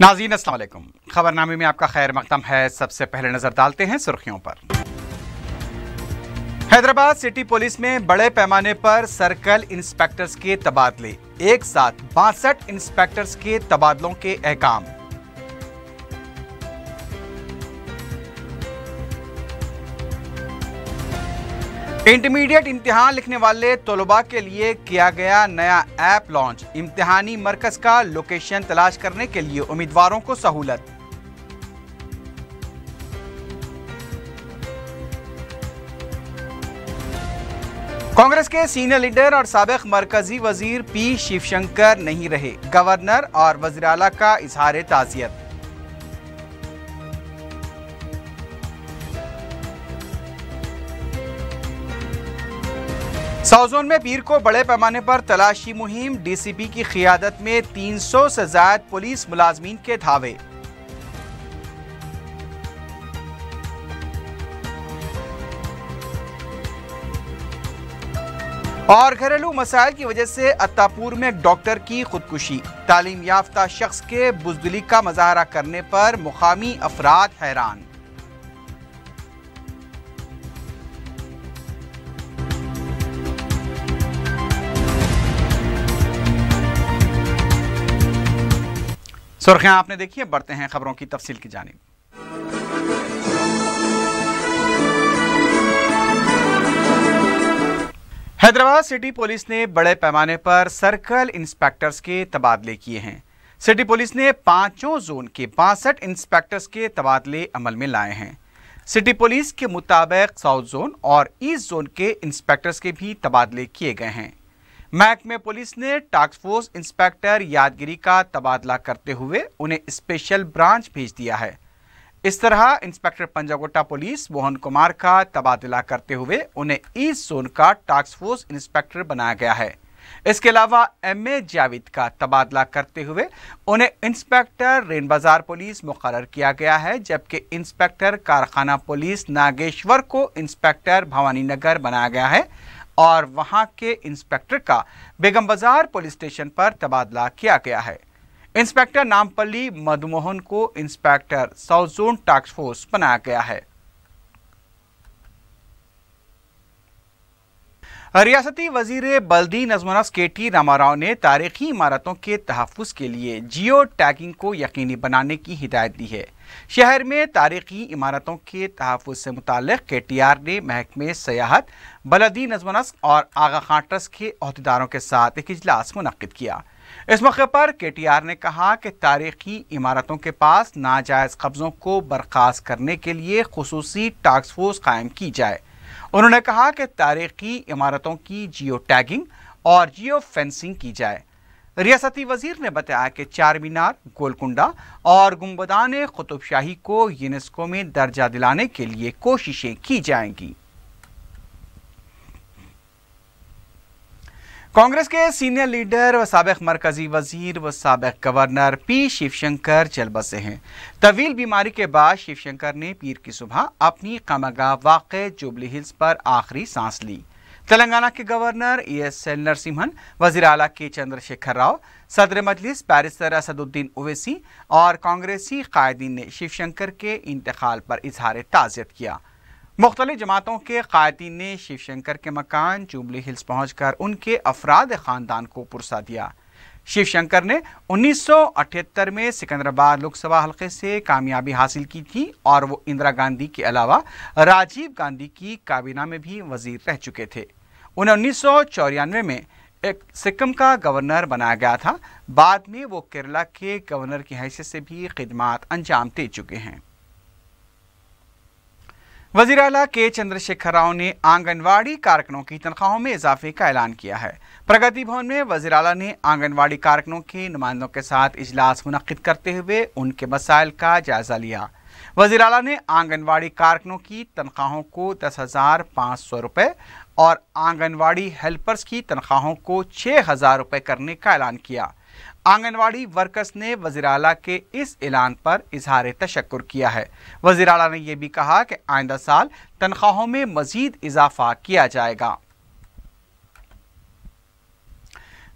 नाज़रीन अस्सलाम वालेकुम। खबरनामे में आपका खैर मकदम है। सबसे पहले नजर डालते हैं सुर्खियों पर। हैदराबाद सिटी पुलिस में बड़े पैमाने पर सर्कल इंस्पेक्टर्स के तबादले, एक साथ 62 इंस्पेक्टर्स के तबादलों के अहकाम। इंटरमीडिएट इम्तिहान लिखने वाले तलबा के लिए किया गया नया ऐप लॉन्च। इम्तिहानी मरकज का लोकेशन तलाश करने के लिए उम्मीदवारों को सहूलत। कांग्रेस के सीनियर लीडर और साबिक मरकजी वजीर पी शिवशंकर नहीं रहे, गवर्नर और वज़ीर आला का इजहार ताज़ियत। साउथ जोन में पीर को बड़े पैमाने पर तलाशी मुहिम, डीसीपी की क़ियादत में 300 से ज़ायद पुलिस मुलाजमीन के धावे। और घरेलू मसाइल की वजह से अत्तापुर में एक डॉक्टर की खुदकुशी, तालीम याफ्ता शख्स के बुज़दिली का मुजाहरा करने पर मुकामी अफराद हैरान। सुर्खियां आपने देखी है, बढ़ते हैं खबरों की तफसील की जानिब। हैदराबाद सिटी पुलिस ने बड़े पैमाने पर सर्कल इंस्पेक्टर्स के तबादले किए हैं। सिटी पुलिस ने 5 जोन के 62 इंस्पेक्टर्स के तबादले अमल में लाए हैं। सिटी पुलिस के मुताबिक साउथ जोन और ईस्ट जोन के इंस्पेक्टर्स के भी तबादले किए गए हैं। महकमे पुलिस ने टास्क फोर्स इंस्पेक्टर यादगिरी का तबादला करते हुए उन्हें स्पेशल ब्रांच भेज दिया है। इस तरह इंस्पेक्टर पंजागोटा पुलिस मोहन कुमार का तबादला करते हुए उन्हें ईस्ट जोन का टास्क फोर्स इंस्पेक्टर बनाया गया है। इसके अलावा एमए जावेद का तबादला करते हुए उन्हें इंस्पेक्टर रेन बाजार पुलिस मुकर्रर किया गया है, जबकि इंस्पेक्टर कारखाना पुलिस नागेश्वर को इंस्पेक्टर भवानी नगर बनाया गया है और वहां के इंस्पेक्टर का बेगम बाजार पुलिस स्टेशन पर तबादला किया गया है। इंस्पेक्टर नामपल्ली मधुमोहन को inspector south zone task force बनाया गया है। रियासती वजीर बल्दी नज़्म-ओ-नस्क KT रामाराव ने तारीखी इमारतों के तहफ़्फ़ुज़ के लिए जियो टैगिंग को यकीनी बनाने की हिदायत दी है। शहर में तारीखी इमारतों के तहफ़्फ़ुज़ से मुताल्लिक़ KTR ने महकमे सयाहत, बल्दी नज़्म-ओ-नस्क और आगा खान ट्रस्ट के अहदेदारों के साथ एक इजलास मुनक्किद किया। इस मौके पर KTR ने कहा कि तारीखी इमारतों के पास नाजायज़ कब्ज़ों को बर्खास्त करने के लिए खुसूसी टास्क फोर्स कायम की जाए। उन्होंने कहा कि तारीखी इमारतों की जियो टैगिंग और जियो फेंसिंग की जाए। रियासती वजीर ने बताया कि चार मीनार, गोलकुंडा और गुंबदान कुतुब शाही को यूनेस्को में दर्जा दिलाने के लिए कोशिशें की जाएंगी। कांग्रेस के सीनियर लीडर व साबिक मरकजी वजीर व साबिक गवर्नर पी शिवशंकर चल बसे हैं। तवील बीमारी के बाद शिवशंकर ने पीर की सुबह अपनी कमगाह वाक़े जुबली हिल्स पर आखिरी सांस ली। तेलंगाना के गवर्नर ESL नरसिम्हन, वज़ीर आला के चंद्रशेखर राव, सदर मजलिस बैरिस्टर असदुद्दीन ओवैसी और कांग्रेसी कायदीन ने शिवशंकर के इंतकाल पर इजहार ताज़ियत किया। मुख्तलिफ जमातों के कायदीन ने शिवशंकर के मकान जुबली हिल्स पहुंचकर उनके अफराद ख़ानदान को पुरसा दिया। शिवशंकर ने 1978 में सिकंदराबाद लोकसभा हल्के से कामयाबी हासिल की थी और वो इंदिरा गांधी के अलावा राजीव गांधी की काबीना में भी वजीर रह चुके थे। उन्हें 1994 में एक सिक्किम का गवर्नर बनाया गया था। बाद में वो केरला के गवर्नर की हैसियत से भी खिदमात अंजाम दे चुके हैं। वज़ीर आला के चंद्रशेखर राव ने आंगनवाड़ी कारकुनों की तनख्वाहों में इजाफे का ऐलान किया है। प्रगति भवन में वज़ीर आला ने आंगनवाड़ी कारकुनों के नुमाइंदों के साथ इजलास मुनक्किद करते हुए उनके मसाइल का जायजा लिया। वज़ीर आला ने आंगनवाड़ी कारकुनों की तनख्वाहों को 10,500 रुपये और आंगनवाड़ी हेल्पर्स की तनख्वाहों को 6,000 रुपये करने का ऐलान किया। आंगनवाड़ी वर्कर्स ने वज़ीर आला के इस ऐलान पर इजहार तशक्कुर किया है। वज़ीर आला ने यह भी कहा कि आइंदा साल तनख्वाहों में मजीद इजाफा किया जाएगा।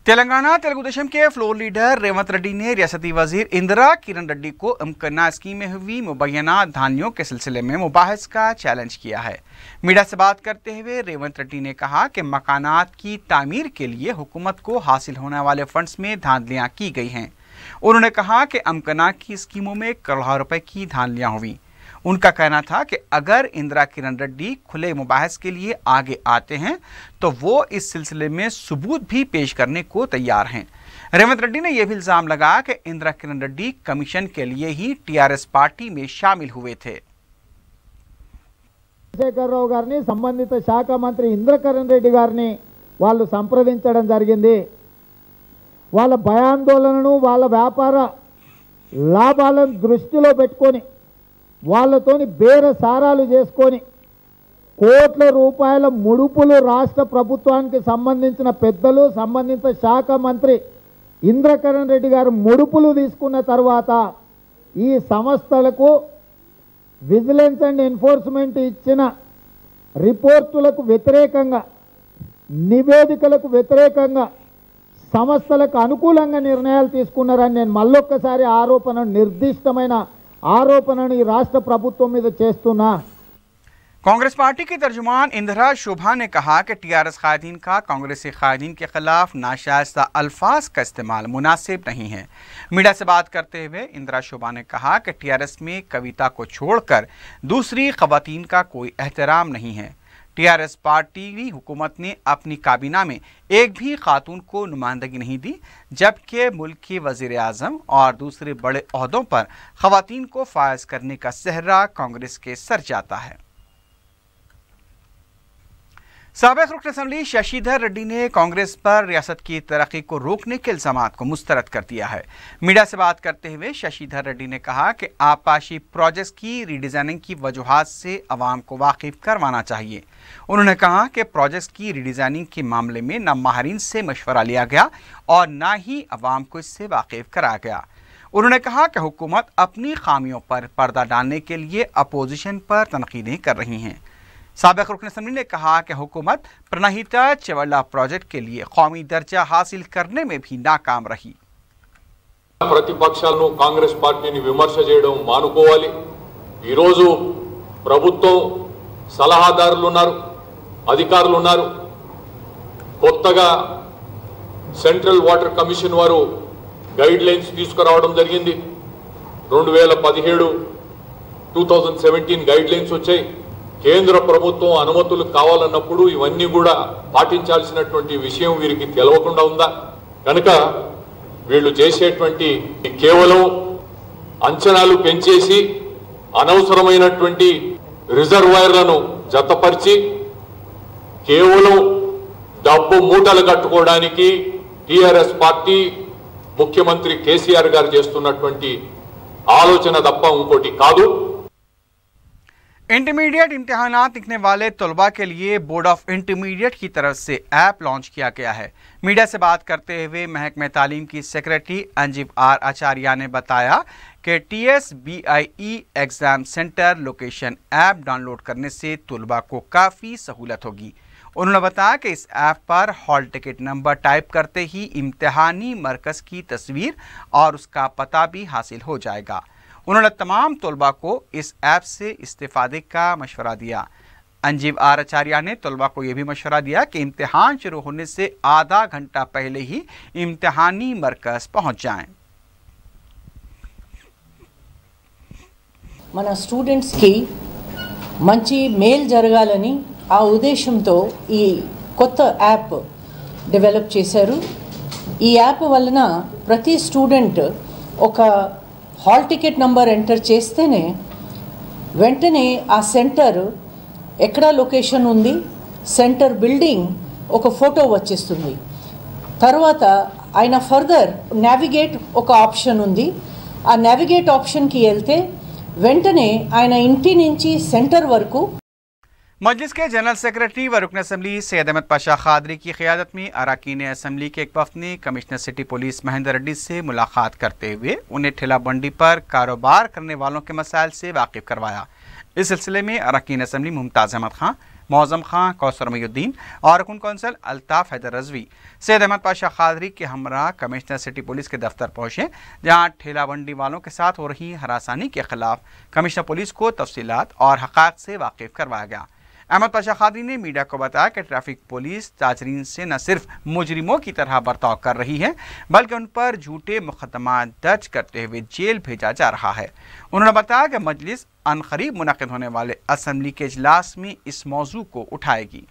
तेलंगाना तेलुगु देशम के फ्लोर लीडर रेवंत रेड्डी ने रियासती वजीर इंदिरा किरण रेड्डी को अमकन्ना स्कीम में हुई मुबैना धानियों के सिलसिले में मुबाहिस का चैलेंज किया है। मीडिया से बात करते हुए रेवंत रेड्डी ने कहा कि मकानात की तामीर के लिए हुकूमत को हासिल होने वाले फंड्स में धांधलियां की गई हैं। उन्होंने कहा कि अमकन्ना की स्कीमों में करोड़ों रुपए की धांधलियां हुई। उनका कहना था कि अगर इंदिरा किरण रेड्डी खुले मुबाहिस के लिए आगे आते हैं तो वो इस सिलसिले में सबूत भी पेश करने को तैयार हैं। रेवंत रेड्डी ने यह भी इल्जाम लगाया कि इंदिरा किरण रेड्डी कमीशन के लिए ही टीआरएस पार्टी में शामिल हुए थे। చంద్రశేఖరరావు గారిని సంబంధిత శాఖ మంత్రి ఇంద్రకరణ్ రెడ్డి గారిని వాళ్ళు సంప్రదించడం జరిగింది। వాళ్ళ భయాందోళనను వాళ్ళ వ్యాపార లాభాలను దృష్టిలో పెట్టుకొని వాళ్ళతోని బేరసారాలు చేసుకొని కోట్ల రూపాయల ముడుపులు రాష్ట్ర ప్రభుత్వానికి సంబంధించిన పెద్దలు సంబంధిత శాఖ మంత్రి ఇంద్రకరణ్ రెడ్డి గారు ముడుపులు తీసుకున్న తర్వాత ఈ సంస్థలకు విజిలెన్స్ అండ్ ఎన్ఫోర్స్మెంట్ ఇచ్చిన రిపోర్టులకు వ్యతిరేకంగా నివేదికలకు వ్యతిరేకంగా సంస్థలకు అనుకూలంగా నిర్ణయాలు తీసుకున్నారని నేను మళ్ళొక్కసారి నిర్దిష్టమైన ఆరోపణను ఈ రాష్ట్ర ప్రభుత్వం మీద చేస్తున్నా। कांग्रेस पार्टी की तर्जुमान इंदिरा शोभा ने कहा कि टीआरएस कायदीन का कांग्रेसी कायदीन के खिलाफ नाशाइस्ता अल्फाज का इस्तेमाल मुनासिब नहीं है। मीडिया से बात करते हुए इंदिरा शोभा ने कहा कि टीआरएस में कविता को छोड़कर दूसरी खवातीन का कोई एहतराम नहीं है। टीआरएस पार्टी हुकूमत ने अपनी काबीना में एक भी खातून को नुमाइंदगी नहीं दी, जबकि मुल्क के वजीर आजम और दूसरे बड़े ओहदों पर खवातीन को फायज करने का सेहरा कांग्रेस के सर जाता है। साबिक रुकन असम्बली शशिधर रेड्डी ने कांग्रेस पर रियासत की तरक्की को रोकने के इल्जामात को मुस्तरद कर दिया है। मीडिया से बात करते हुए शशिधर रेड्डी ने कहा कि आपाशी प्रोजेक्ट्स की रीडिजाइनिंग की वजूहात से अवाम को वाकिफ करवाना चाहिए। उन्होंने कहा कि प्रोजेक्ट्स की रीडिजाइनिंग के मामले में न माहिरीन से मशवरा लिया गया और न ही अवाम को इससे वाकिफ कराया गया। उन्होंने कहा कि हुकूमत अपनी खामियों पर पर्दा डालने के लिए अपोजिशन पर तनकीदें कर रही हैं। साबिक रुकन असम्बली ने कहा कि हुकूमत प्रणहिता चवल्ला प्रोजेक्ट के लिए कौमी दर्जा हासिल करने में भी नाकाम रही। ప్రతిపక్షాలను కాంగ్రెస్ పార్టీని విమర్శ చేయడం మానుకోవాలి। ఈ రోజు ప్రభుత్వం సలహాదారులు ఉన్నారు, అధికారులు ఉన్నారు। కొత్తగా సెంట్రల్ వాటర్ కమిషన్ వారు గైడ్ లైన్స్ తీసుకురావడం జరిగింది। 2017 గైడ్ లైన్స్ వచ్చాయి। కేంద్ర ప్రభుత్వం అనుమతులు కావాలన్నప్పుడు ఇవన్నీ కూడా పాటించాల్సినటువంటి విషయం వీరికి తెలవకుండా ఉందా? కనుక వీళ్ళు చేసేటువంటి కేవలం అంచనాలు పెంచేసి అనవసరమైనటువంటి రిజర్వాయర్లను జతపరిచి కేవలం డబ్బు మూటలు కట్టుకోవడానికి టీఆర్ఎస్ పార్టీ ముఖ్యమంత్రి కేసీఆర్ గారు చేస్తున్నటువంటి ఆలోచన తప్ప ఇంకోటి కాదు। इंटरमीडिएट इम्तिहानात लिखने वाले तलबा के लिए बोर्ड ऑफ इंटरमीडिएट की तरफ से ऐप लॉन्च किया गया है। मीडिया से बात करते हुए महकमे तालीम की सेक्रेटरी अंजिब आर आचार्य ने बताया कि TSBIE exam centre location app download करने से तलबा को काफ़ी सहूलत होगी। उन्होंने बताया कि इस ऐप पर हॉल टिकट नंबर टाइप करते ही इम्तिहानी मरकज़ की तस्वीर और उसका पता भी हासिल हो जाएगा। उन्होंने तमाम तलबा को इस ऐप से इस्तेफादे का मशवरा दिया। अंजिब आर आचार्य ने तलबा को यह भी मशवरा दिया कि इम्तिहान शुरू होने से आधा घंटा पहले ही इम्तिहानी मरकज़ पहुंच जाएं। మన స్టూడెంట్స్ కి మంచి మేల్ జరగాలని ఆ ఉద్దేశంతో ఈ కొత్త యాప్ డెవలప్ చేశారు। ఈ యాప్ వలన ప్రతి స్టూడెంట్ ఒక హాల్ టికెట్ నంబర్ ఎంటర్ చేస్తేనే వెంటనే ఆ సెంటర్ ఎక్కడ లొకేషన్ ఉంది, సెంటర్ బిల్డింగ్ ఒక ఫోటో వచ్చేస్తుంది। తర్వాత ఆయన ఫర్దర్ నావిగేట్ ఒక ఆప్షన్ ఉంది। ఆ నావిగేట్ ఆప్షన్కి వెళ్తే వెంటనే ఆయన ఇంటి నుంచి సెంటర్ వరకు। मजलिस के जनरल सेक्रेटरी व रुकन असम्बली सैयद अहमद पाशा खादरी की क़यादत में अरकान असम्बली के एक वफ़द ने commissioner city police Mahendra Reddy से मुलाकात करते हुए उन्हें ठेला बंडी पर कारोबार करने वालों के मसाइल से वाकिफ़ करवाया। इस सिलसिले में अरकान असम्बली मुमताज़ अहमद खां, मौजम खां, कौसर मयुद्दीन और रुकन कौंसल अल्ताफ हैदर रजवी सैयद अहमद पाशा खादरी के हमरा कमिश्नर सिटी पुलिस के दफ्तर पहुंचे, जहां ठेला बंडी वालों के साथ हो रही हरासानी के खिलाफ कमिश्नर पुलिस को तफसीलात और हक़ाक़ से वाकिफ करवाया गया। अहमद पाशा खादरी ने मीडिया को बताया कि ट्रैफिक पुलिस ताजरीन से न सिर्फ मुजरिमों की तरह बर्ताव कर रही है, बल्कि उन पर झूठे मुकदमा दर्ज करते हुए जेल भेजा जा रहा है। उन्होंने बताया कि मजलिस अनकरीब मुनक़िद होने वाले असम्बली के इजलास में इस मौजू को उठाएगी।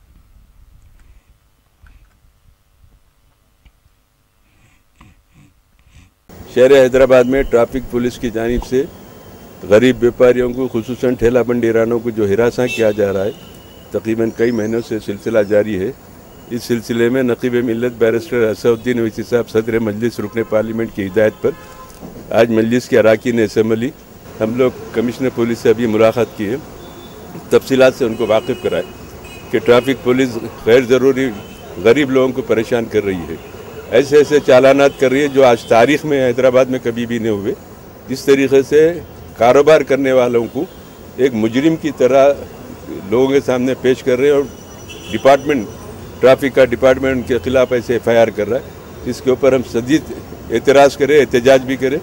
शहर हैदराबाद में ट्रैफिक पुलिस की जानिब से गरीब व्यापारियों को, खुसूसन ठेला बंडीरानों को जो हिरासा किया जा रहा है, तकरीबन कई महीनों से सिलसिला जारी है। इस सिलसिले में नक़ीब मिल्लत बैरिस्टर असदुद्दीन ओवैसी साहब सदर मजलिस रुकन पार्लियामेंट की हिदायत पर आज मजलिस के अरकान असम्बली हम लोग कमिश्नर पुलिस से अभी मुलाकात की है, तफसीलात से उनको वाकिफ़ कराए कि ट्रैफिक पुलिस गैर ज़रूरी गरीब लोगों को परेशान कर रही है, ऐसे ऐसे चालानात कर रही है जो आज तारीख़ में हैदराबाद में कभी भी नहीं हुए। जिस तरीके से कारोबार करने वालों को एक मुजरिम की तरह लोगों के सामने पेश कर रहे हैं और डिपार्टमेंट ट्रैफिक का डिपार्टमेंट उनके खिलाफ ऐसे FIR कर रहा है, इसके ऊपर हम सदीद एतराज़ करें, एहतजाज भी करें।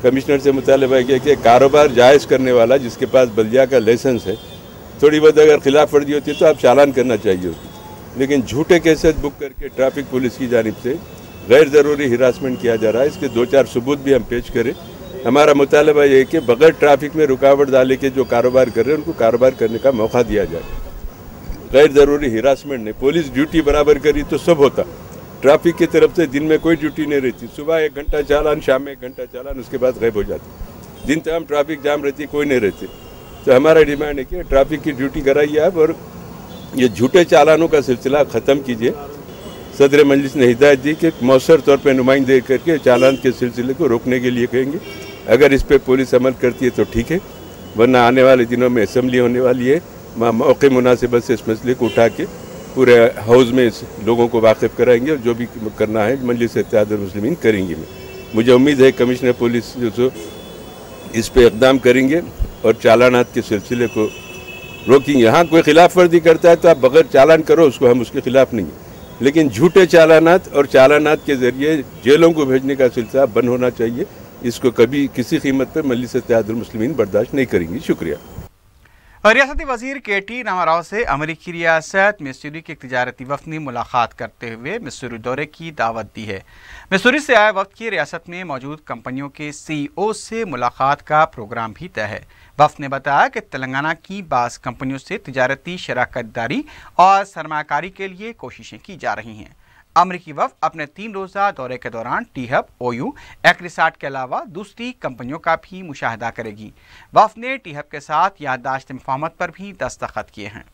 कमिश्नर से मुतालबा किया कि कारोबार जायज़ करने वाला जिसके पास बल्दिया का लाइसेंस है, थोड़ी बहुत अगर खिलाफ वर्जी होती तो आप चालान करना चाहिए होती, लेकिन झूठे केसेस बुक करके ट्रैफिक पुलिस की जानिब से गैर ज़रूरी हिरासमेंट किया जा रहा है। इसके 2-4 सबूत भी हम पेश करें। हमारा मुतालबा ये है कि बगैर ट्रैफिक में रुकावट डाले के जो कारोबार कर रहे हैं उनको कारोबार करने का मौका दिया जाए, गैर ज़रूरी हिरासमेंट नहीं। पुलिस ड्यूटी बराबर करी तो सब होता, ट्रैफिक की तरफ से दिन में कोई ड्यूटी नहीं रहती, सुबह 1 घंटा चालान, शाम में 1 घंटा चालान, उसके बाद गायब हो जाती, दिन तमाम ट्रैफिक जाम रहती, कोई नहीं रहती। तो हमारा डिमांड है कि ट्रैफिक की ड्यूटी कराइए आप और ये झूठे चालानों का सिलसिला ख़त्म कीजिए। सदर मजलिस ने हिदायत दी कि मौसर तौर पर नुमाइंदे करके चालान के सिलसिले को रोकने के लिए कहेंगे। अगर इस पर पुलिस अमल करती है तो ठीक है, वरना आने वाले दिनों में असम्बली होने वाली है, मौके मुनासिबत से इस मसले को उठा के पूरे हाउस में इस लोगों को वाकिफ़ कराएंगे और जो भी करना है मजलिस इत्तेहादुल मुस्लिमीन करेंगे। मुझे उम्मीद है कमिश्नर पुलिस जो इस पर इक़दाम करेंगे और चालानात के सिलसिले को रोकेंगे। यहाँ कोई खिलाफ वर्जी करता है तो आप बगैर चालान करो, उसको हम उसके खिलाफ नहीं, लेकिन झूठे चालानात और चालानात के ज़रिए जेलों को भेजने का सिलसिला बंद होना चाहिए। इसको कभी किसी कीमत पर मजलिस इत्तेहादुल मुस्लिमीन बर्दाश्त नहीं करेंगी। शुक्रिया। रियासती वज़ीर KT रामाराव से अमरीकी रियासत मिसूरी के एक तिजारती वफ़द ने मुलाकात करते हुए मिसूरी दौरे की दावत दी है। मिसूरी से आए वफ़द की रियासत में मौजूद कंपनियों के CEO से मुलाकात का प्रोग्राम भी तय है। वफ़द ने बताया कि तेलंगाना की बाज़ कंपनियों से तिजारती शराकत दारी और सरमाकारी के लिए कोशिशें की जा रही हैं। अमरीकी वफ़द अपने 3 रोज़ा दौरे के दौरान टी-हब, OU, एक्रिसाट के अलावा दूसरी कंपनियों का भी मुशाहिदा करेगी। वफ़द ने टी-हब के साथ याददाश्त मुफाहमत पर भी दस्तखत किए हैं।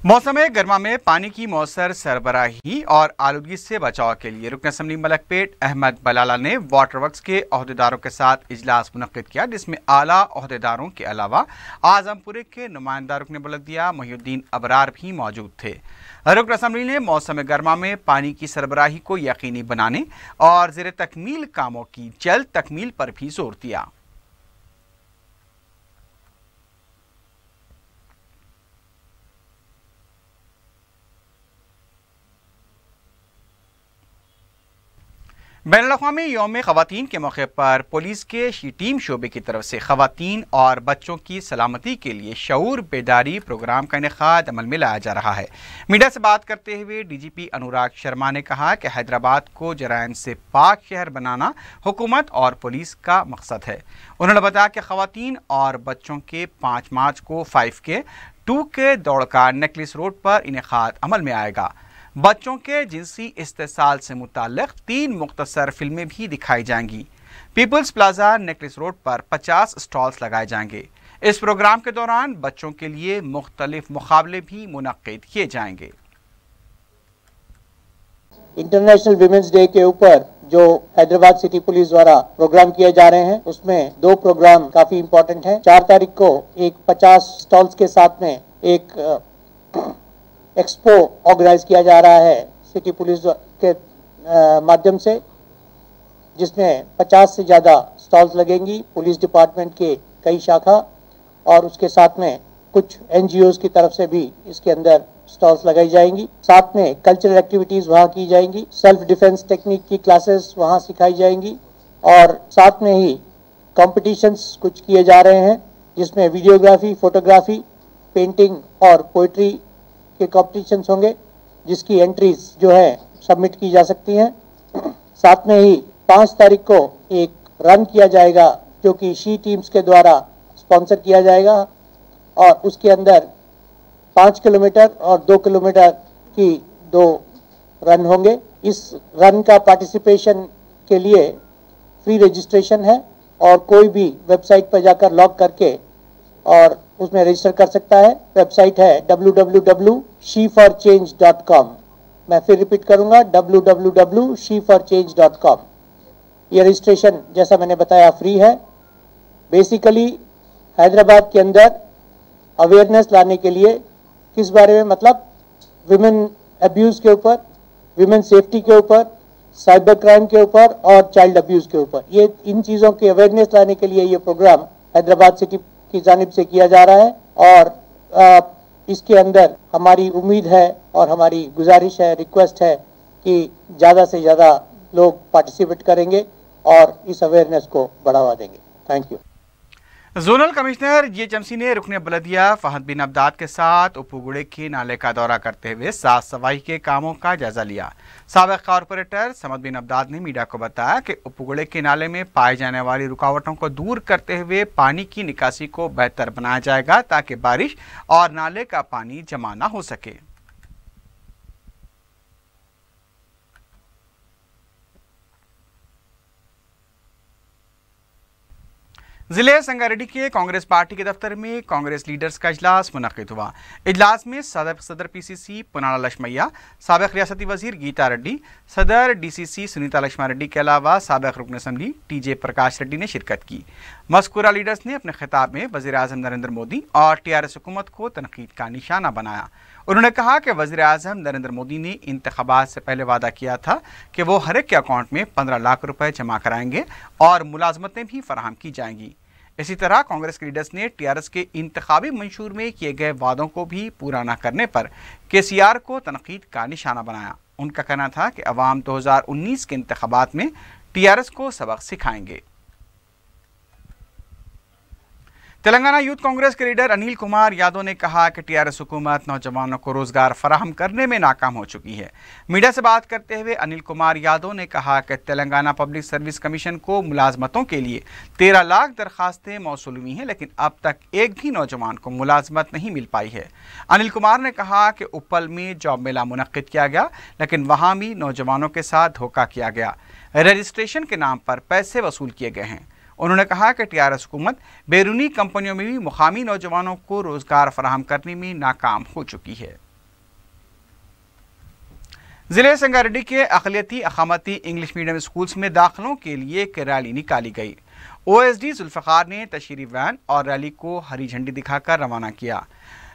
मौसम गर्मा में पानी की मौसर सरबराही और आलूगी से बचाव के लिए रुकन असम्बली मलकपेट अहमद बलाला ने वाटर वर्क्स के अहदेदारों के साथ इजलास मुनक्किद किया, जिसमें आला अहदेदारों के अलावा आजमपुरे के नुमाइंदा रुकन बुलंदिया मोहिउद्दीन अबरार भी मौजूद थे। रुकन असम्बली ने मौसम गर्मा में पानी की सरबराही को यकीनी बनाने और ज़ेर तकमील कामों की जल्द तकमील पर भी जोर दिया। बैनुल-अक़वामी यौम ख़वातीन के मौके पर पुलिस के टीम शोबे की तरफ से ख़वातीन और बच्चों की सलामती के लिए शऊर बेदारी प्रोग्राम का इनेकाद अमल में लाया जा रहा है। मीडिया से बात करते हुए DGP अनुराग शर्मा ने कहा कि हैदराबाद को जराइम से पाक शहर बनाना हुकूमत और पुलिस का मकसद है। उन्होंने बताया कि ख़वातीन और बच्चों के 5 मार्च को 5K 2K दौड़ का नेकलेस रोड पर इनेकाद अमल में आएगा। बच्चों के जिनसी इस्तेसाल से मुताल्लिक़ 3 मुख्तसर फिल्में भी दिखाई जाएंगी। पीपल्स प्लाजा नेकलेस रोड पर 50 स्टॉल्स लगाए जाएंगे। इस प्रोग्राम के दौरान बच्चों के लिए मुख्तलिफ मुकाबले भी मुनक्किद किए जाएंगे। इंटरनेशनल विमेंस डे के ऊपर जो हैदराबाद सिटी पुलिस द्वारा प्रोग्राम किए जा रहे हैं, उसमें 2 प्रोग्राम काफी इम्पोर्टेंट हैं। 4 तारीख को एक 50 स्टॉल्स के साथ में एक एक्सपो ऑर्गेनाइज किया जा रहा है सिटी पुलिस के माध्यम से, जिसमें 50 से ज़्यादा स्टॉल्स लगेंगी, पुलिस डिपार्टमेंट के कई शाखा और उसके साथ में कुछ NGOs की तरफ से भी इसके अंदर स्टॉल्स लगाई जाएंगी। साथ में कल्चरल एक्टिविटीज़ वहाँ की जाएंगी, सेल्फ डिफेंस टेक्निक की क्लासेस वहाँ सिखाई जाएंगी और साथ में ही कॉम्पिटिशन्स कुछ किए जा रहे हैं जिसमें वीडियोग्राफी, फोटोग्राफी, पेंटिंग और पोइट्री के कॉम्पिटिशन्स होंगे जिसकी एंट्रीज जो है सबमिट की जा सकती हैं। साथ में ही 5 तारीख को एक रन किया जाएगा जो कि शी टीम्स के द्वारा स्पॉन्सर किया जाएगा और उसके अंदर 5 किलोमीटर और 2 किलोमीटर की 2 रन होंगे। इस रन का पार्टिसिपेशन के लिए फ्री रजिस्ट्रेशन है और कोई भी वेबसाइट पर जाकर लॉग करके और उसमें रजिस्टर कर सकता है। वेबसाइट है www.sheforchange.com। मैं फिर रिपीट करूंगा www.sheforchange.com। ये रजिस्ट्रेशन जैसा मैंने बताया फ्री है। बेसिकली हैदराबाद के अंदर अवेयरनेस लाने के लिए किस बारे में, मतलब विमेन अब्यूज़ के ऊपर, विमेन सेफ्टी के ऊपर, साइबर क्राइम के ऊपर और चाइल्ड अब्यूज़ के ऊपर, ये इन चीज़ों की अवेयरनेस लाने के लिए ये प्रोग्राम हैदराबाद सिटी की जानिब से किया जा रहा है और इसके अंदर हमारी उम्मीद है और हमारी गुजारिश है, रिक्वेस्ट है कि ज़्यादा से ज़्यादा लोग पार्टिसिपेट करेंगे और इस अवेयरनेस को बढ़ावा देंगे। Thank you. Zonal commissioner GHMC ने रुकने बलदिया फहद बिन अब्दाद के साथ उपगुड़े के नाले का दौरा करते हुए साफ सफाई के कामों का जायजा लिया। साबिक कॉरपोरेटर समद बिन अब्दाद ने मीडिया को बताया कि उपगुड़े के नाले में पाई जाने वाली रुकावटों को दूर करते हुए पानी की निकासी को बेहतर बनाया जाएगा ताकि बारिश और नाले का पानी जमा न हो सके। जिले संगारेड्डी के कांग्रेस पार्टी के दफ्तर में कांग्रेस लीडर्स का इजलास मुनक्किद हुआ। इजलास में सदर PCC पुनाला लक्ष्मैया, साबिक रियासती वजीर गीता रेड्डी, सदर DCC सुनीता लक्ष्मण रेड्डी के अलावा साबिक रुकन असम्बली TJ प्रकाश रेड्डी ने शिरकत की। मज़कूरा लीडर्स ने अपने खिताब में वज़ीर आज़म नरेंद्र मोदी और TRS हुकूमत को तनकीद का निशाना बनाया। उन्होंने कहा कि वज़ीर आज़म नरेंद्र मोदी ने इंतखाबात से पहले वादा किया था कि वो हर एक के अकाउंट में 15 लाख रुपए जमा कराएंगे और मुलाजमतें भी फराहम की जाएंगी। इसी तरह कांग्रेस के लीडर्स ने TRS के इंतखाबी मंशूर में किए गए वादों को भी पूरा न करने पर KCR को तनकीद का निशाना बनाया। उनका कहना था कि अवाम 2019 के इंतखाबात में TRS को सबक सिखाएंगे। तेलंगाना यूथ कांग्रेस के लीडर अनिल कुमार यादव ने कहा कि TRS हुकूमत नौजवानों को रोजगार फराहम करने में नाकाम हो चुकी है। मीडिया से बात करते हुए अनिल कुमार यादव ने कहा कि तेलंगाना पब्लिक सर्विस कमीशन को मुलाजमतों के लिए 13 लाख दरखास्तें मौसूल हुई हैं, लेकिन अब तक एक भी नौजवान को मुलाजमत नहीं मिल पाई है। अनिल कुमार ने कहा कि उप्पल में जॉब मेला मुनक्किद किया गया, लेकिन वहाँ भी नौजवानों के साथ धोखा किया गया। रजिस्ट्रेशन के नाम पर पैसे वसूल किए गए हैं। उन्होंने कहा कि TRS हुकूमत बैरूनी कंपनियों में भी मुकामी नौजवानों को रोजगार फराहम करने में नाकाम हो चुकी है। जिले संगारेड्डी के अक़लियती अक़ामती इंग्लिश मीडियम स्कूल्स में दाखिलों के लिए एक रैली निकाली गई। OSD जुल्फ़िकार ने तशरीफ़ वैन और रैली को हरी झंडी दिखाकर रवाना किया,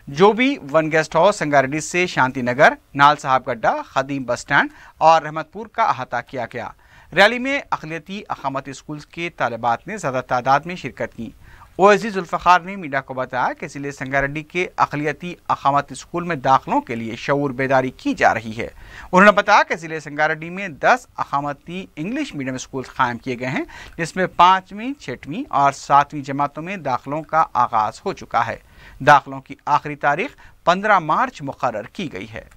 जो भी वन गेस्ट हाउस संगारेड्डी से शांति नगर, नाल साहब गड्ढा, खदीम बस स्टैंड और रहमतपुर का अहाता किया गया। रैली में अक़लियती अक़ामती स्कूल के तालिबात ने ज़्यादा तादाद में शिरकत की। OSD जुल्फ़िकार ने मीडिया को बताया कि ज़िले संगारेड्डी के अक़लियती अक़ामती स्कूल में दाखिलों के लिए शऊर बेदारी की जा रही है। उन्होंने बताया कि ज़िले संगारेड्डी में 10 अक़ामती इंग्लिश मीडियम स्कूल कायम किए गए हैं, जिसमें 5वीं, 6वीं और 7वीं जमातों में दाखिलों का आगाज़ हो चुका है। दाखिलों की आखिरी तारीख 15 मार्च मुकर्रर की गई है।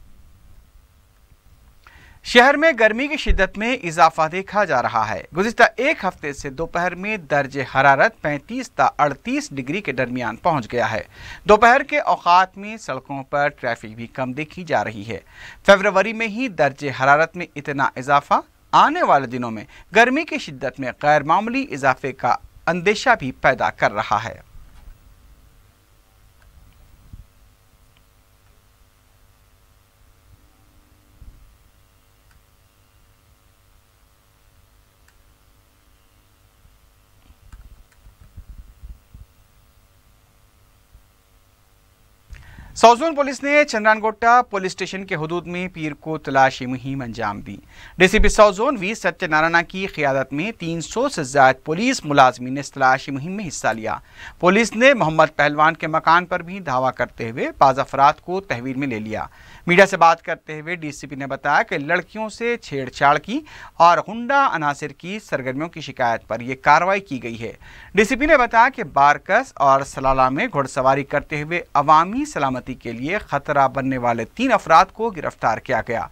शहर में गर्मी की शिद्दत में इजाफा देखा जा रहा है। गुज़िश्ता एक हफ्ते से दोपहर में दर्जे हरारत 35 से 38 डिग्री के दरमियान पहुंच गया है। दोपहर के औकात में सड़कों पर ट्रैफिक भी कम देखी जा रही है। फरवरी में ही दर्जे हरारत में इतना इजाफा आने वाले दिनों में गर्मी की शिद्दत में गैर मामूली इजाफे का अंदेशा भी पैदा कर रहा है। साउथ पुलिस ने चंद्रानगोट्टा पुलिस स्टेशन के हुदूद में पीर को तलाशी मुहिम अंजाम दी। DCP south zone V Satyanarayana की क़ियादत में 300 से ज़्यादा पुलिस मुलाजमीन ने इस तलाशी मुहिम में हिस्सा लिया। पुलिस ने मोहम्मद पहलवान के मकान पर भी धावा करते हुए बाज़ अफराद को तहवील में ले लिया। मीडिया से बात करते हुए डीसीपी ने बताया कि लड़कियों से छेड़छाड़ की और गुंडा अनासिर की सरगर्मियों की शिकायत पर यह कार्रवाई की गई है। डीसीपी ने बताया कि बारकस और सलाला में घुड़सवारी करते हुए अवामी सलामती के लिए खतरा बनने वाले 3 अफराद को गिरफ्तार किया गया।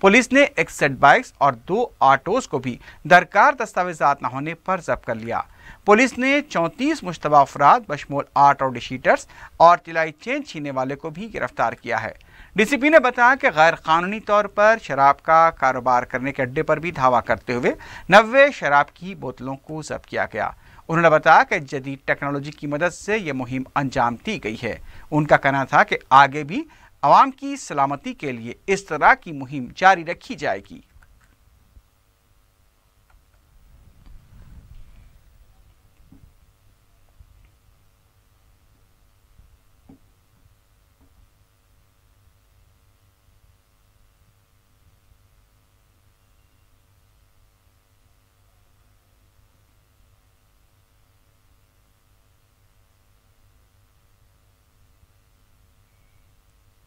पुलिस ने 61 बाइक्स और 2 ऑटोज को भी दरकार दस्तावेजात न होने पर जब्त कर लिया। पुलिस ने 34 मुश्तबा अफराद बशमूल 8 रउडी शीटर्स और तिलाई चेन छीनने वाले को भी गिरफ्तार किया है। डीसीपी ने बताया कि गैर कानूनी तौर पर शराब का कारोबार करने के अड्डे पर भी धावा करते हुए 90 शराब की बोतलों को जब्त किया गया। उन्होंने बताया कि जदीद टेक्नोलॉजी की मदद से यह मुहिम अंजाम दी गई है। उनका कहना था कि आगे भी आवाम की सलामती के लिए इस तरह की मुहिम जारी रखी जाएगी।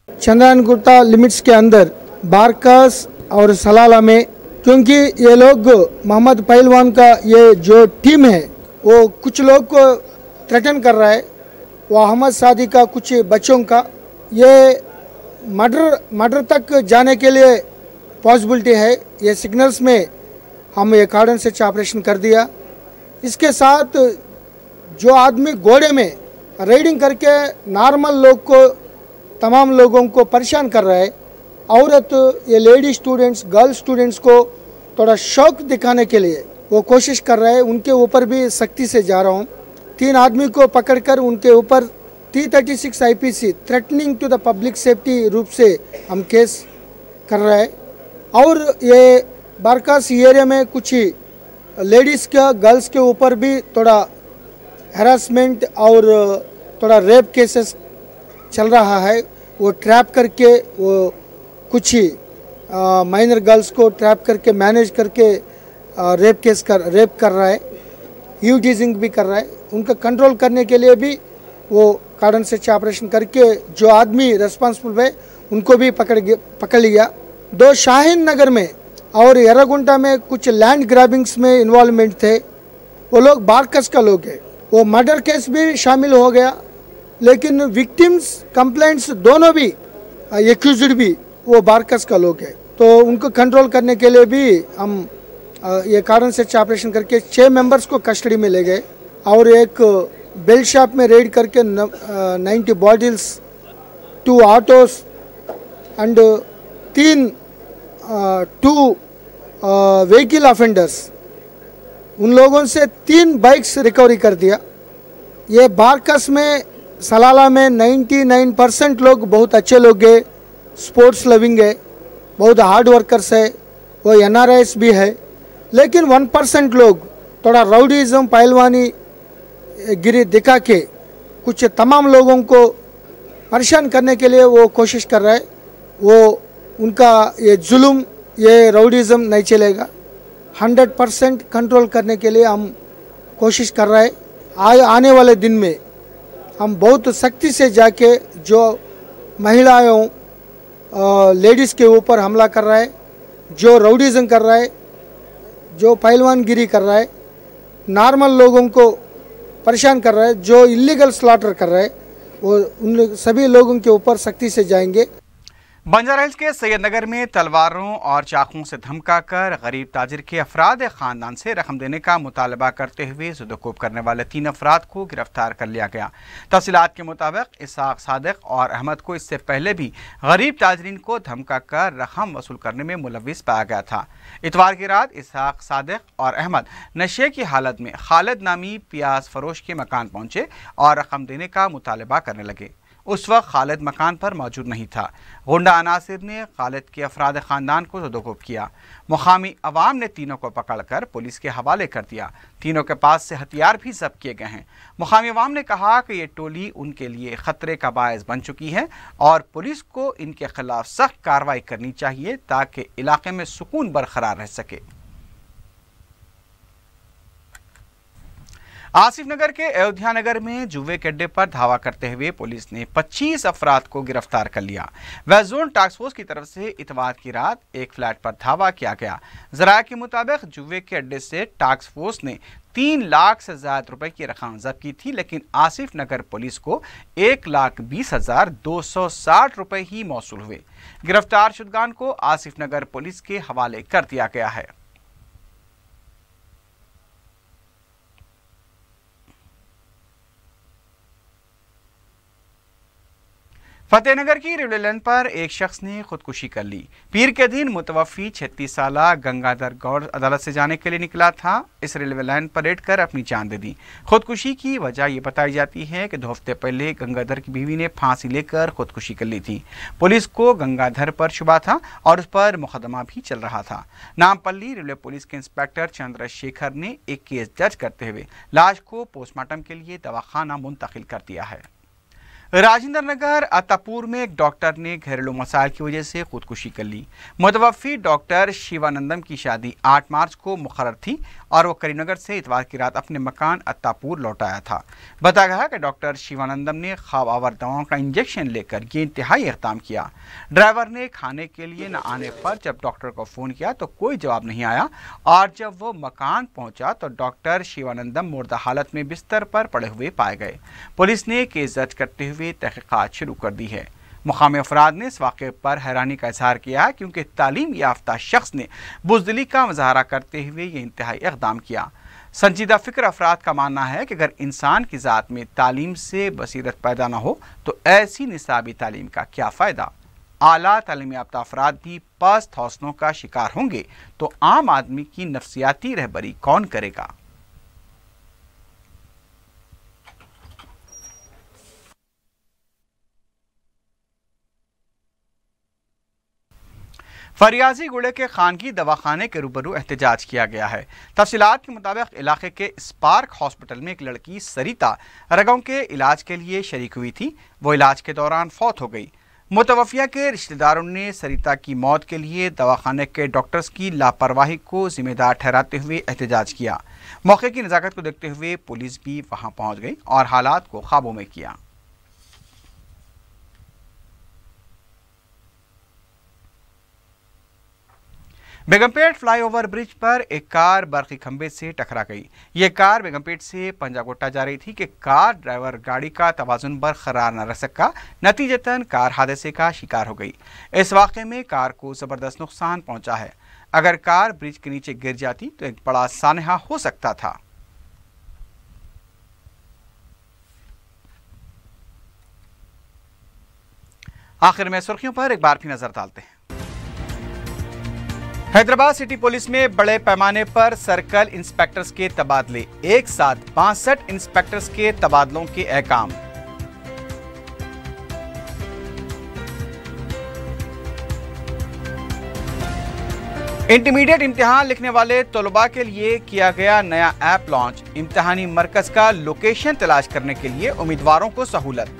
चंद्रानगोट्टा लिमिट्स के अंदर बारकस और सलाला में, क्योंकि ये लोग मोहम्मद पहलवान का ये जो टीम है वो कुछ लोग को थ्रेटन कर रहा है। वो अहमद सादी का कुछ बच्चों का ये मर्डर तक जाने के लिए पॉसिबिलिटी है। ये सिग्नल्स में हम ये कार्डन से ऑपरेशन कर दिया। इसके साथ जो आदमी घोड़े में राइडिंग करके नॉर्मल लोग को, तमाम लोगों को परेशान कर रहा है, औरत ये लेडी स्टूडेंट्स, गर्ल स्टूडेंट्स को थोड़ा शौक दिखाने के लिए वो कोशिश कर रहा है। उनके ऊपर भी सख्ती से जा रहा हूँ। 3 आदमी को पकड़कर उनके ऊपर 336 IPC threatening to the public safety रूप से हम केस कर रहा है। और ये बारकास एरिया में कुछ लेडीज़ का, गर्ल्स के ऊपर भी थोड़ा हैरासमेंट और थोड़ा रेप केसेस चल रहा है। वो ट्रैप करके, वो कुछ ही माइनर गर्ल्स को ट्रैप करके, मैनेज करके रेप कर रहा है, ह्यू टीजिंग भी कर रहा है। उनका कंट्रोल करने के लिए भी वो कार्डन से ऑपरेशन करके जो आदमी रेस्पॉन्सिबल है उनको भी पकड़ लिया। 2 शाहीन नगर में और यर्रागुंटा में कुछ लैंड ग्रैबिंग्स में इन्वॉल्वमेंट थे। वो लोग बारकस का लोग है। वो मर्डर केस भी शामिल हो गया, लेकिन विक्टिम्स कंप्लेंट्स दोनों भी, एक्यूज्ड भी वो बारकस का लोग है। तो उनको कंट्रोल करने के लिए भी हम ये कार्डन से ऑपरेशन करके 6 मेंबर्स को कस्टडी में ले गए और एक बेल शॉप में रेड करके 90 bottles, 2 autos and 2 vehicle offenders, उन लोगों से 3 बाइक्स रिकवरी कर दिया। ये बारकस में, सलाला में 99% लोग बहुत अच्छे लोग हैं, स्पोर्ट्स लविंग है, बहुत हार्ड वर्कर्स है, वो NRIs भी है। लेकिन 1% लोग थोड़ा राउडीज़म, पहलवानी गिरी दिखा के कुछ तमाम लोगों को परेशान करने के लिए वो कोशिश कर रहा है। वो उनका ये जुल्म, ये राउडीज़म नहीं चलेगा। 100% कंट्रोल करने के लिए हम कोशिश कर रहे हैं। आने वाले दिन में हम बहुत सख्ती से जाके जो महिलाओं, लेडीज़ के ऊपर हमला कर रहा है, जो राउडीज़म कर रहा है, जो पहलवानगिरी कर रहा है, नॉर्मल लोगों को परेशान कर रहा है, जो इलीगल स्लॉटर कर रहा है, वो उन सभी लोगों के ऊपर सख्ती से जाएंगे। बंजारा हिल्स के सैयद नगर में तलवारों और चाकुओं से धमकाकर गरीब ताजिर के अफराद खानदान से रकम देने का मुतालबा करते हुए ज़ुदोकोब करने वाले 3 अफराद को गिरफ्तार कर लिया गया। तफसीलात के मुताबिक इसाक सादिक और अहमद को इससे पहले भी गरीब ताजरीन को धमकाकर रकम वसूल करने में मुलविस पाया गया था। इतवार की रात इसाक सादिक और अहमद नशे की हालत में खालिद नामी प्याज फरोश के मकान पहुंचे और रकम देने का मुतालबा करने लगे। उस वक्त खालिद मकान पर मौजूद नहीं था। गुंडा अनासिर ने खालिद के अफराद ख़ानदान को ज़दोकोब किया। मुकामी अवाम ने तीनों को पकड़कर पुलिस के हवाले कर दिया। तीनों के पास से हथियार भी जब्त किए गए हैं। मुकामी अवाम ने कहा कि ये टोली उनके लिए ख़तरे का बायस बन चुकी है और पुलिस को इनके खिलाफ सख्त कार्रवाई करनी चाहिए ताकि इलाके में सुकून बरकरार रह सके। आसिफ नगर के अयोध्या नगर में जुए के अड्डे पर धावा करते हुए पुलिस ने 25 अफराद को गिरफ्तार कर लिया। वेस्ट जोन टास्क फोर्स की तरफ से इतवार की रात एक फ्लैट पर धावा किया गया। जराये के मुताबिक जुए के अड्डे से टास्क फोर्स ने 3 लाख से ज्यादा रुपए की रकम जब्त की थी, लेकिन आसिफ नगर पुलिस को 1,20,260 रुपए ही मौसूल हुए। गिरफ्तार शुदगान को आसिफ नगर पुलिस के हवाले कर दिया गया है। फतेहनगर की रेलवे लाइन पर एक शख्स ने खुदकुशी कर ली। पीर के दिन मुतवफ़ी 36 साला गंगाधर गौड़ अदालत से जाने के लिए निकला था। इस रेलवे लाइन पर लेट कर अपनी जान दे दी। खुदकुशी की वजह ये बताई जाती है कि 2 हफ्ते पहले गंगाधर की बीवी ने फांसी लेकर खुदकुशी कर ली थी। पुलिस को गंगाधर पर शुबा था और उस पर मुकदमा भी चल रहा था। नामपल्ली रेलवे पुलिस के इंस्पेक्टर चंद्रशेखर ने एक केस दर्ज करते हुए लाश को पोस्टमार्टम के लिए दवाखाना मुंतकिल कर दिया है। राजेंद्र नगर अत्तापुर में एक डॉक्टर ने घरेलू मसाइल की वजह से खुदकुशी कर ली। मुतवफ़ी डॉक्टर शिवानंदम की शादी 8 मार्च को मुकर्रर थी और वो करीमनगर से इतवार की रात अपने मकान अत्तापुर लौट आया था। बताया गया कि डॉक्टर शिवानंदम ने ख्वाब आवर दवाओं का इंजेक्शन लेकर ये इंतहाई इक़दाम किया। ड्राइवर ने खाने के लिए न आने पर जब डॉक्टर को फ़ोन किया तो कोई जवाब नहीं आया और जब वो मकान पहुंचा तो डॉक्टर शिवानंदम मुर्दा हालत में बिस्तर पर पड़े हुए पाए गए। पुलिस ने केस दर्ज करते हुए तहकीकात शुरू कर दी है। मुकामी अफराद ने इस वाक़े पर हैरानी का इजहार किया है क्योंकि तालीम याफ्ता शख्स ने बुज़दिली का मुजाहरा करते हुए ये इंतहाई इक़दाम किया। संजीदा फ़िक्र अफराद का मानना है कि अगर इंसान की ज़ात में तालीम से बसीरत पैदा ना हो तो ऐसी निसाबी तालीम का क्या फ़ायदा। आला तालीम याफ्ता अफराद भी पस्त हौसलों का शिकार होंगे तो आम आदमी की नफ्सियाती रहबरी कौन करेगा। फरियाजी गुड़े के खानगी दवाखाने के रूबरू एहतजाज किया गया है। तफसीलात के मुताबिक इलाके के स्पार्क हॉस्पिटल में एक लड़की सरिता रगों के इलाज के लिए शरीक हुई थी। वो इलाज के दौरान फौत हो गई। मुतवफ़िया के रिश्तेदारों ने सरिता की मौत के लिए दवाखाने के डॉक्टर्स की लापरवाही को जिम्मेदार ठहराते हुए एहतजाज किया। मौके की नज़ाकत को देखते हुए पुलिस भी वहां पहुंच गई और हालात को काबू में किया। बेगमपेट फ्लाईओवर ब्रिज पर एक कार बरकी खंबे से टकरा गई। यह कार बेगमपेट से पंजागोटा जा रही थी कि कार ड्राइवर गाड़ी का तवाजुन बरकरार न रख सका। नतीजतन कार हादसे का शिकार हो गई। इस वाक़े में कार को ज़बरदस्त नुकसान पहुंचा है। अगर कार ब्रिज के नीचे गिर जाती तो एक बड़ा सानहा हो सकता था। आखिर में सुर्खियों पर एक बार फिर नजर डालते हैं। हैदराबाद सिटी पुलिस में बड़े पैमाने पर सर्कल इंस्पेक्टर्स के तबादले। एक साथ 62 इंस्पेक्टर्स के तबादलों के अहकाम। इंटरमीडिएट इम्तिहान लिखने वाले तलबा के लिए किया गया नया ऐप लॉन्च। इम्तिहानी मरकज का लोकेशन तलाश करने के लिए उम्मीदवारों को सहूलत।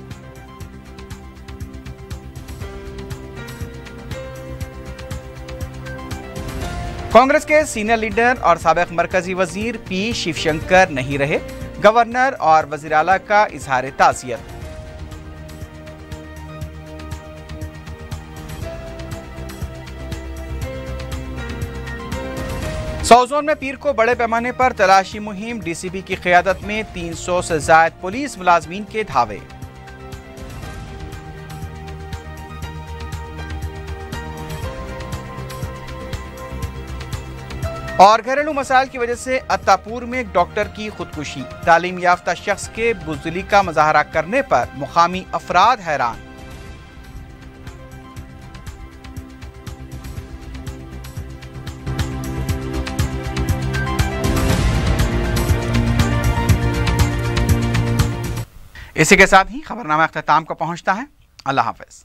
कांग्रेस के सीनियर लीडर और साबिक मरकजी वजीर पी शिवशंकर नहीं रहे। गवर्नर और वजीर आला का इजहार ताज़ियत। साउथ जोन में पीर को बड़े पैमाने पर तलाशी मुहिम। डीसीपी की क़यादत में 300 से ज़ायद पुलिस मुलाजमीन के धावे। और घरेलू मसाइल की वजह से अत्तापुर में एक डॉक्टर की खुदकुशी। तालीम याफ्ता शख्स के बुज़दिली का मुजाहरा करने पर मुकामी अफराद हैरान। इसी के साथ ही खबरनामा अख्ताम को पहुंचता है। अल्लाह हाफिज।